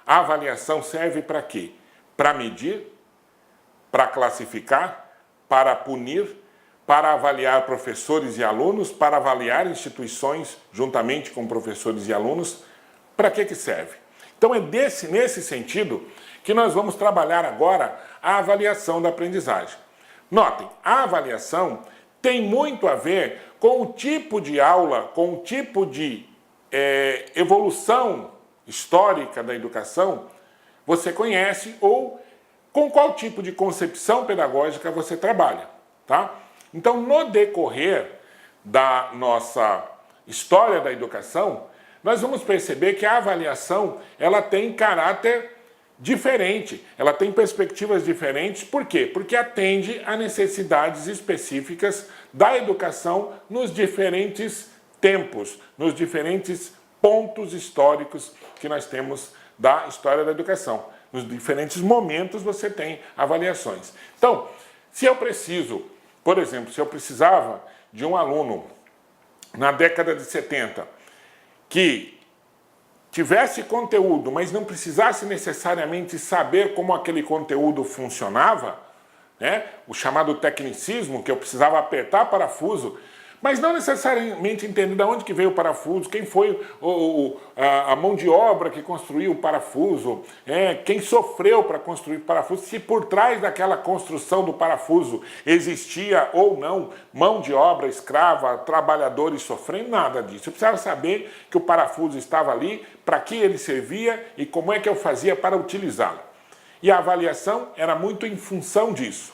A avaliação serve para quê? Para medir, para classificar, para punir, para avaliar professores e alunos, para avaliar instituições juntamente com professores e alunos. Para que serve? Então é nesse sentido que nós vamos trabalhar agora a avaliação da aprendizagem. Notem, a avaliação tem muito a ver com o tipo de aula, com o tipo de evolução histórica da educação você conhece ou com qual tipo de concepção pedagógica você trabalha, tá? Então, no decorrer da nossa história da educação, nós vamos perceber que a avaliação ela tem caráter diferente, ela tem perspectivas diferentes. Por quê? Porque atende a necessidades específicas da educação nos diferentes tempos, nos diferentes pontos históricos que nós temos da história da educação. Nos diferentes momentos você tem avaliações. Então, se eu preciso, por exemplo, se eu precisava de um aluno na década de 70 que tivesse conteúdo, mas não precisasse necessariamente saber como aquele conteúdo funcionava, né? O chamado tecnicismo, que eu precisava apertar parafuso, mas não necessariamente entender de onde que veio o parafuso, quem foi a mão de obra que construiu o parafuso, quem sofreu para construir o parafuso, se por trás daquela construção do parafuso existia ou não mão de obra escrava, trabalhadores sofrendo, nada disso. Eu precisava saber que o parafuso estava ali, para que ele servia e como é que eu fazia para utilizá-lo. E a avaliação era muito em função disso.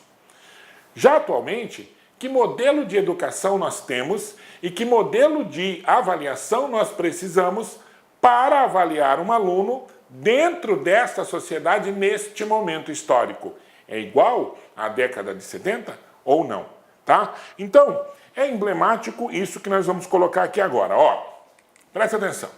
Já atualmente, que modelo de educação nós temos e que modelo de avaliação nós precisamos para avaliar um aluno dentro desta sociedade neste momento histórico? É igual à década de 70 ou não? Tá? Então, é emblemático isso que nós vamos colocar aqui agora. Ó, presta atenção.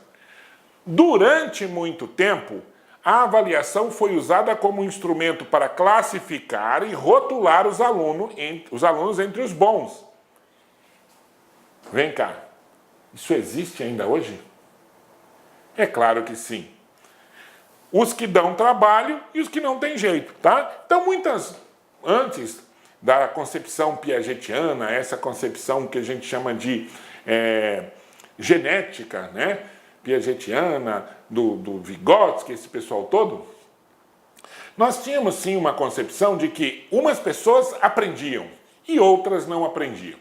Durante muito tempo, a avaliação foi usada como instrumento para classificar e rotular os alunos entre os bons. Vem cá, isso existe ainda hoje? É claro que sim. Os que dão trabalho e os que não têm jeito, tá? Então, antes da concepção piagetiana, essa concepção que a gente chama de genética, né? Piagetiana, do Vygotsky, esse pessoal todo, nós tínhamos sim uma concepção de que umas pessoas aprendiam e outras não aprendiam,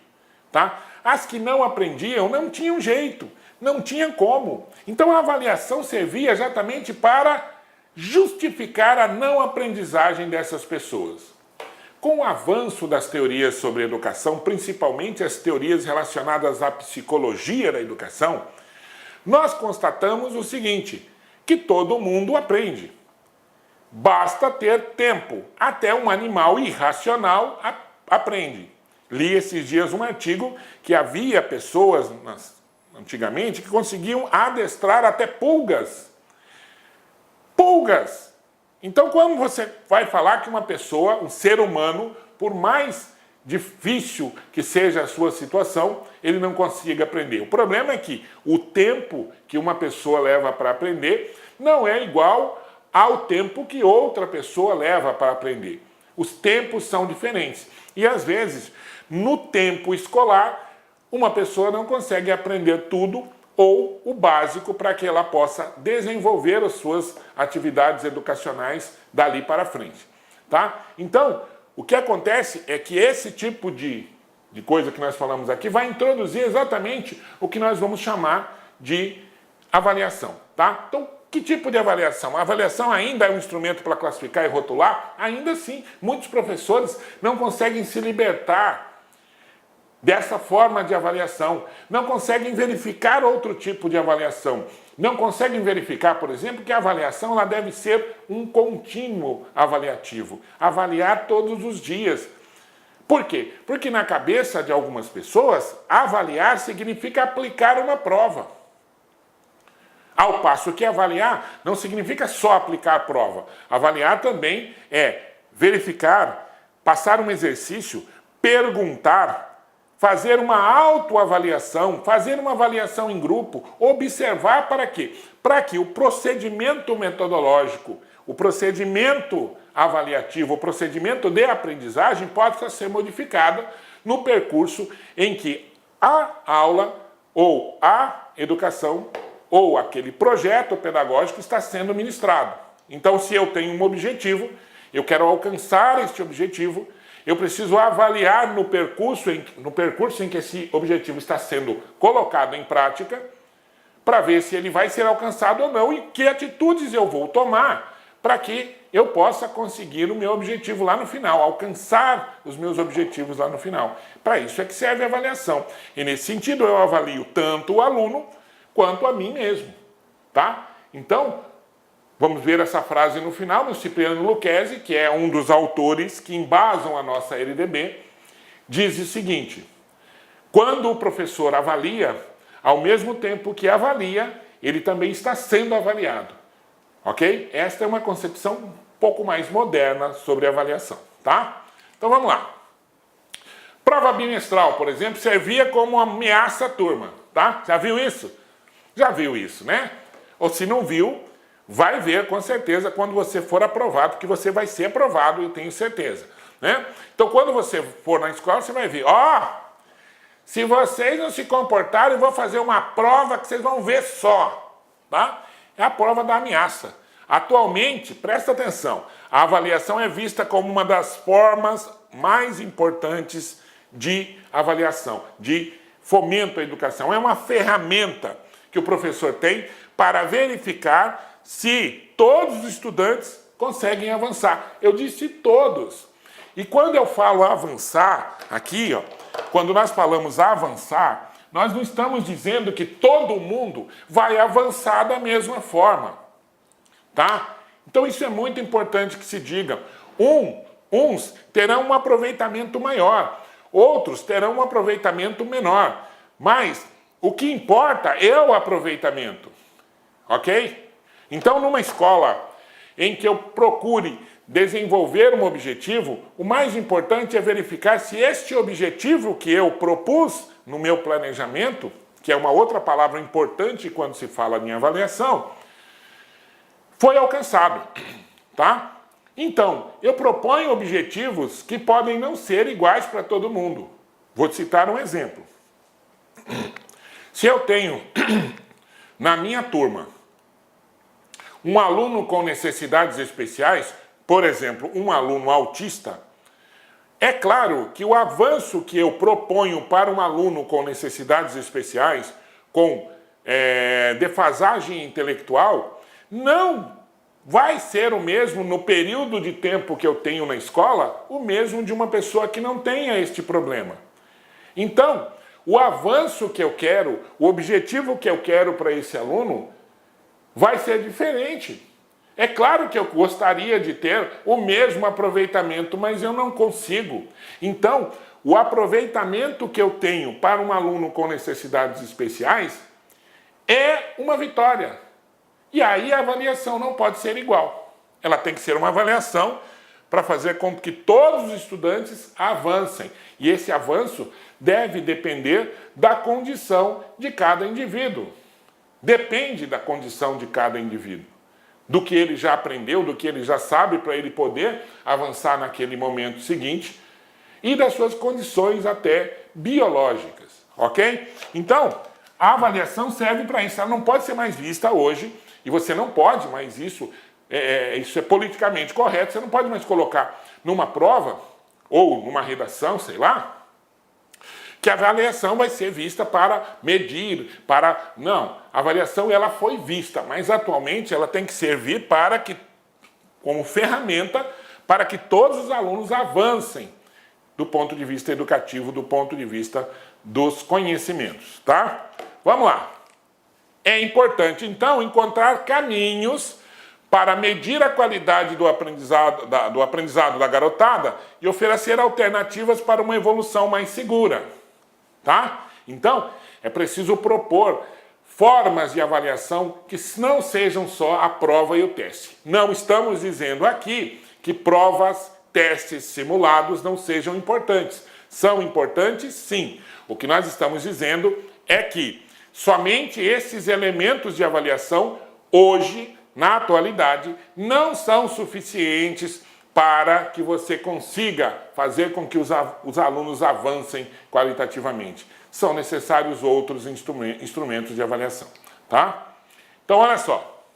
tá? As que não aprendiam não tinham jeito, não tinham como. Então a avaliação servia exatamente para justificar a não aprendizagem dessas pessoas. Com o avanço das teorias sobre educação, principalmente as teorias relacionadas à psicologia da educação, nós constatamos o seguinte, que todo mundo aprende. Basta ter tempo. Até um animal irracional aprende. Li esses dias um artigo que havia pessoas, antigamente, que conseguiam adestrar até pulgas. Pulgas! Então, quando você vai falar que uma pessoa, um ser humano, por mais difícil que seja a sua situação, ele não consiga aprender. O problema é que o tempo que uma pessoa leva para aprender não é igual ao tempo que outra pessoa leva para aprender. Os tempos são diferentes. E às vezes, no tempo escolar, uma pessoa não consegue aprender tudo ou o básico para que ela possa desenvolver as suas atividades educacionais dali para frente. Tá? Então, o que acontece é que esse tipo de coisa que nós falamos aqui vai introduzir exatamente o que nós vamos chamar de avaliação, tá? Então, que tipo de avaliação? A avaliação ainda é um instrumento para classificar e rotular? Ainda assim, muitos professores não conseguem se libertar dessa forma de avaliação, não conseguem verificar outro tipo de avaliação, não conseguem verificar, por exemplo, que a avaliação ela deve ser um contínuo avaliativo, avaliar todos os dias. Por quê? Porque na cabeça de algumas pessoas, avaliar significa aplicar uma prova. Ao passo que avaliar não significa só aplicar a prova. Avaliar também é verificar, passar um exercício, perguntar, fazer uma autoavaliação, fazer uma avaliação em grupo, observar para quê? Para que o procedimento metodológico, o procedimento avaliativo, o procedimento de aprendizagem possa ser modificado no percurso em que a aula ou a educação ou aquele projeto pedagógico está sendo ministrado. Então, se eu tenho um objetivo, eu quero alcançar este objetivo, eu preciso avaliar no percurso em que esse objetivo está sendo colocado em prática, para ver se ele vai ser alcançado ou não e que atitudes eu vou tomar para que eu possa conseguir o meu objetivo lá no final, alcançar os meus objetivos lá no final. Para isso é que serve a avaliação. E nesse sentido eu avalio tanto o aluno quanto a mim mesmo, tá? Então, vamos ver essa frase no final do Cipriano Lucchesi, que é um dos autores que embasam a nossa LDB, diz o seguinte: quando o professor avalia, ao mesmo tempo que avalia, ele também está sendo avaliado. Ok? Esta é uma concepção um pouco mais moderna sobre avaliação, tá? Então vamos lá. Prova bimestral, por exemplo, servia como ameaça à turma, tá? Já viu isso? Já viu isso, né? Ou se não viu, vai ver com certeza quando você for aprovado, porque você vai ser aprovado, eu tenho certeza, né? Então quando você for na escola, você vai ver, se vocês não se comportarem, eu vou fazer uma prova que vocês vão ver só, tá? É a prova da ameaça. Atualmente, presta atenção, a avaliação é vista como uma das formas mais importantes de avaliação, de fomento à educação. É uma ferramenta que o professor tem para verificar se todos os estudantes conseguem avançar. Eu disse todos. E quando eu falo avançar, aqui, quando nós falamos avançar, nós não estamos dizendo que todo mundo vai avançar da mesma forma, tá? Então isso é muito importante que se diga. Uns terão um aproveitamento maior, outros terão um aproveitamento menor, mas o que importa é o aproveitamento, ok? Então, numa escola em que eu procure desenvolver um objetivo, o mais importante é verificar se este objetivo que eu propus no meu planejamento, que é uma outra palavra importante quando se fala em avaliação, foi alcançado, tá? Então, eu proponho objetivos que podem não ser iguais para todo mundo. Vou citar um exemplo. Se eu tenho na minha turma um aluno com necessidades especiais, por exemplo, um aluno autista, é claro que o avanço que eu proponho para um aluno com necessidades especiais, com defasagem intelectual, não vai ser o mesmo no período de tempo que eu tenho na escola, o mesmo de uma pessoa que não tenha este problema. Então, o avanço que eu quero, o objetivo que eu quero para esse aluno vai ser diferente. É claro que eu gostaria de ter o mesmo aproveitamento, mas eu não consigo. Então, o aproveitamento que eu tenho para um aluno com necessidades especiais é uma vitória. E aí a avaliação não pode ser igual. Ela tem que ser uma avaliação para fazer com que todos os estudantes avancem. E esse avanço deve depender da condição de cada indivíduo. Depende da condição de cada indivíduo. Do que ele já aprendeu, do que ele já sabe para ele poder avançar naquele momento seguinte e das suas condições até biológicas, ok? Então, a avaliação serve para isso. Ela não pode ser mais vista hoje e você não pode mais isso é politicamente correto, você não pode mais colocar numa prova ou numa redação, sei lá, que a avaliação vai ser vista para medir, para... Não, a avaliação ela foi vista, mas atualmente ela tem que servir para que, como ferramenta, para que todos os alunos avancem do ponto de vista educativo, do ponto de vista dos conhecimentos, tá? Vamos lá. É importante, então, encontrar caminhos para medir a qualidade do aprendizado da garotada e oferecer alternativas para uma evolução mais segura. Tá? Então, é preciso propor formas de avaliação que não sejam só a prova e o teste. Não estamos dizendo aqui que provas, testes simulados não sejam importantes. São importantes? Sim. O que nós estamos dizendo é que somente esses elementos de avaliação, hoje, na atualidade, não são suficientes para que você consiga fazer com que os alunos avancem qualitativamente. São necessários outros instrumentos de avaliação, tá? Então, olha só.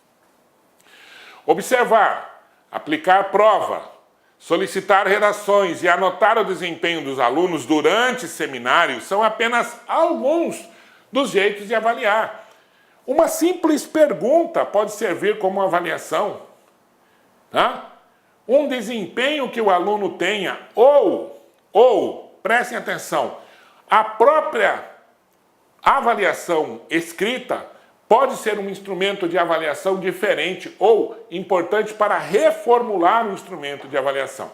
Observar, aplicar prova, solicitar redações e anotar o desempenho dos alunos durante seminários são apenas alguns dos jeitos de avaliar. Uma simples pergunta pode servir como avaliação, tá? Um desempenho que o aluno tenha ou prestem atenção, a própria avaliação escrita pode ser um instrumento de avaliação diferente ou importante para reformular o instrumento de avaliação.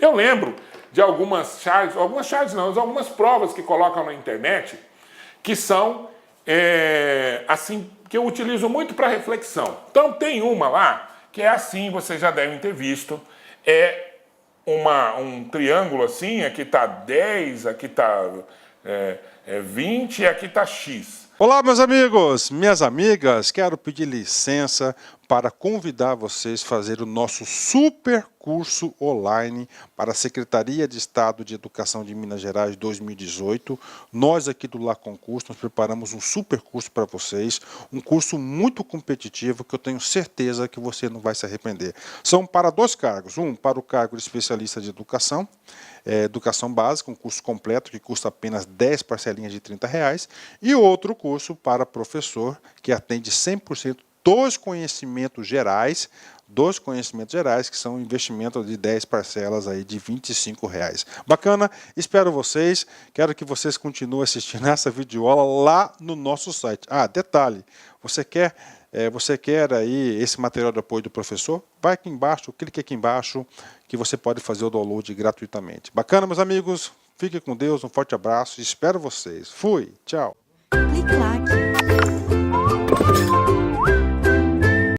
Eu lembro de algumas provas que colocam na internet que são, assim, que eu utilizo muito para reflexão. Então tem uma lá que é assim, vocês já devem ter visto, é um triângulo assim, aqui está 10, aqui está 20 e aqui está X. Olá, meus amigos, minhas amigas, quero pedir licença para convidar vocês a fazer o nosso super curso online para a Secretaria de Estado de Educação de Minas Gerais 2018. Nós aqui do Lá Concurso, nós preparamos um super curso para vocês, um curso muito competitivo que eu tenho certeza que você não vai se arrepender. São para 2 cargos, um para o cargo de especialista de educação, educação básica, um curso completo que custa apenas 10 parcelinhas de R$30, e outro curso para professor que atende 100% dos conhecimentos gerais, que são um investimento de 10 parcelas aí de R$25. Bacana? Espero vocês, quero que vocês continuem assistindo essa videoaula lá no nosso site. Ah, detalhe, você quer aí esse material de apoio do professor? Vai aqui embaixo, clique aqui embaixo, que você pode fazer o download gratuitamente. Bacana, meus amigos? Fiquem com Deus, um forte abraço, espero vocês. Fui, tchau. Clique lá.